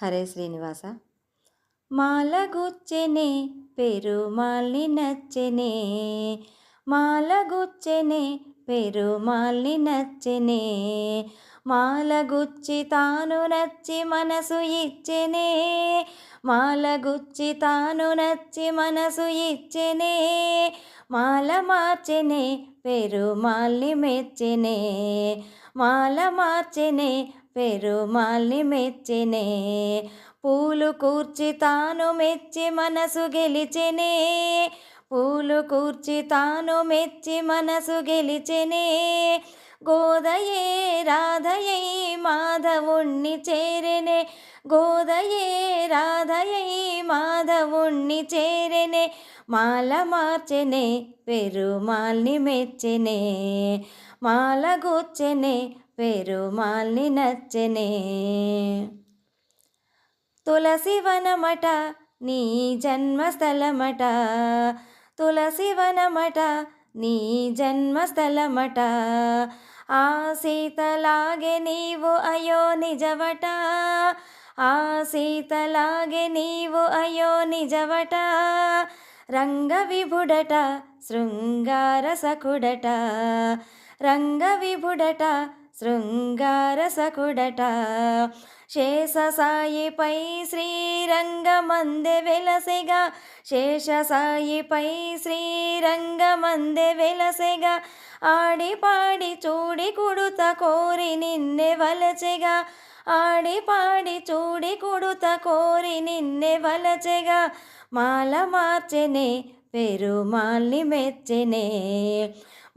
హరే శ్రీనివాస. మాలగుచ్చెనే పెరుమాల్ని నచ్చెనే, మాలగుచ్చెనే పెరుమాల్ని నచ్చెనే, మాలగుచ్చి తాను నచ్చి మనసు ఇచ్చెనే, మాలగుచ్చి తాను నచ్చి మనసు ఇచ్చెనే, మాల మార్చెనే పెరుమాల్ని మెచ్చెనే, మాల మార్చెనే పెరుమాల్ని మెచ్చెనే, పూలు కూర్చి తాను మెచ్చి మనసు గెలిచెనే, పూలు కూర్చి తాను మెచ్చి మనసు గెలిచెనే, గోదయే రాధయై మాధవుణ్ణి చేరెనే, గోదయే రాధయై మాధవుణ్ణి చేరెనే, మాల మార్చెనే పెరుమాల్ని మెచ్చెనే, మాల గుచ్చెనే పెరుమాల్ని నచ్చెనే. తులసివనమట నీ జన్మస్థలమట, తులసివనమట నీ జన్మస్థలమట, ఆ సీతలాగే నీవు అయో నిజవట, ఆ సీతలాగే నీవు అయో నిజవట, రంగ విభుడట శృంగార సఖుడట, రంగ విభుడట శృంగార సఖుడట, శేషసాయిపై శ్రీరంగమందె వెలసెగా, శేషసాయిపై శ్రీరంగమందె వెలసెగా, ఆడి పాడి చూడి కుడుత కోరి నిన్నె వలచెగా, ఆడి పాడి చూడి కుడుత కోరి నిన్నె వలచెగా, మాల మార్చెనే పెరుమాల్ని మెచ్చెనే,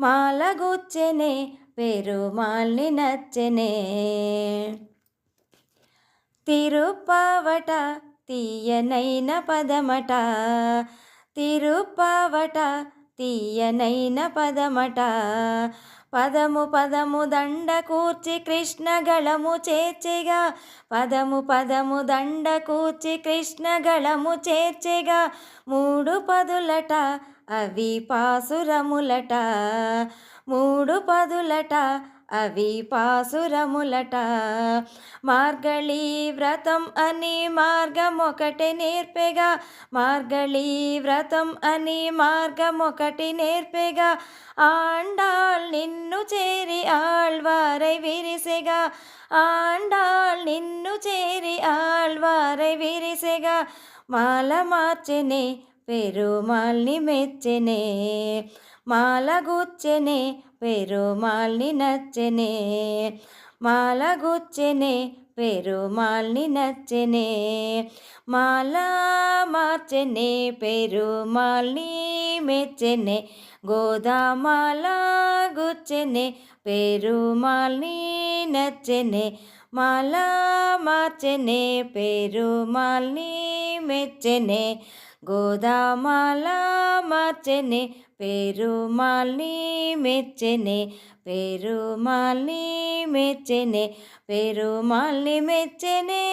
మాల గుచ్చెనే పెరుమాల్ని నచ్చెనే. తిరుప్పావట తీయనైన పదమట, తిరుప్పావట తీయనైన పదమట, పదము పదము దండ కూర్చి కృష్ణ గళము చేర్చెగా, పదము పదము దండ కూర్చి కృష్ణ గళము చేర్చెగా, మూడు పదులట అవి పాసురములట, మూడు పదులట అవి పాసురములట, మార్గళీ వ్రతం అని మార్గమొకటి నేర్పెగా, మార్గళీ వ్రతం అని మార్గమొకటి నేర్పెగా, ఆండాళ్ నిన్ను చేరి ఆళ్వారై విరిసెగా, ఆండాళ్ నిన్ను చేరి ఆళ్వారై విరిసెగా, మాల మార్చెనే పెరుమాల్ని మెచ్చెనే, మాల గుచ్చెనే పెరుమాల్ని నచ్చెనే, మాల గుచ్చెనే పెరుమాల్ని నచ్చెనే, మాల మార్చెనే పెరుమాల్ని మెచ్చెనే, గోదామాల గుచ్చెనే పెరుమాల్ని నచ్చెనే, మాల మార్చెనే పెరుమాల్ని మెచ్చెనే, గోదామాల మార్చెనే పెరుమాల్ని మెచ్చెనే, పెరుమాల్ని మెచ్చెనే, పెరుమాల్ని మెచ్చెనే.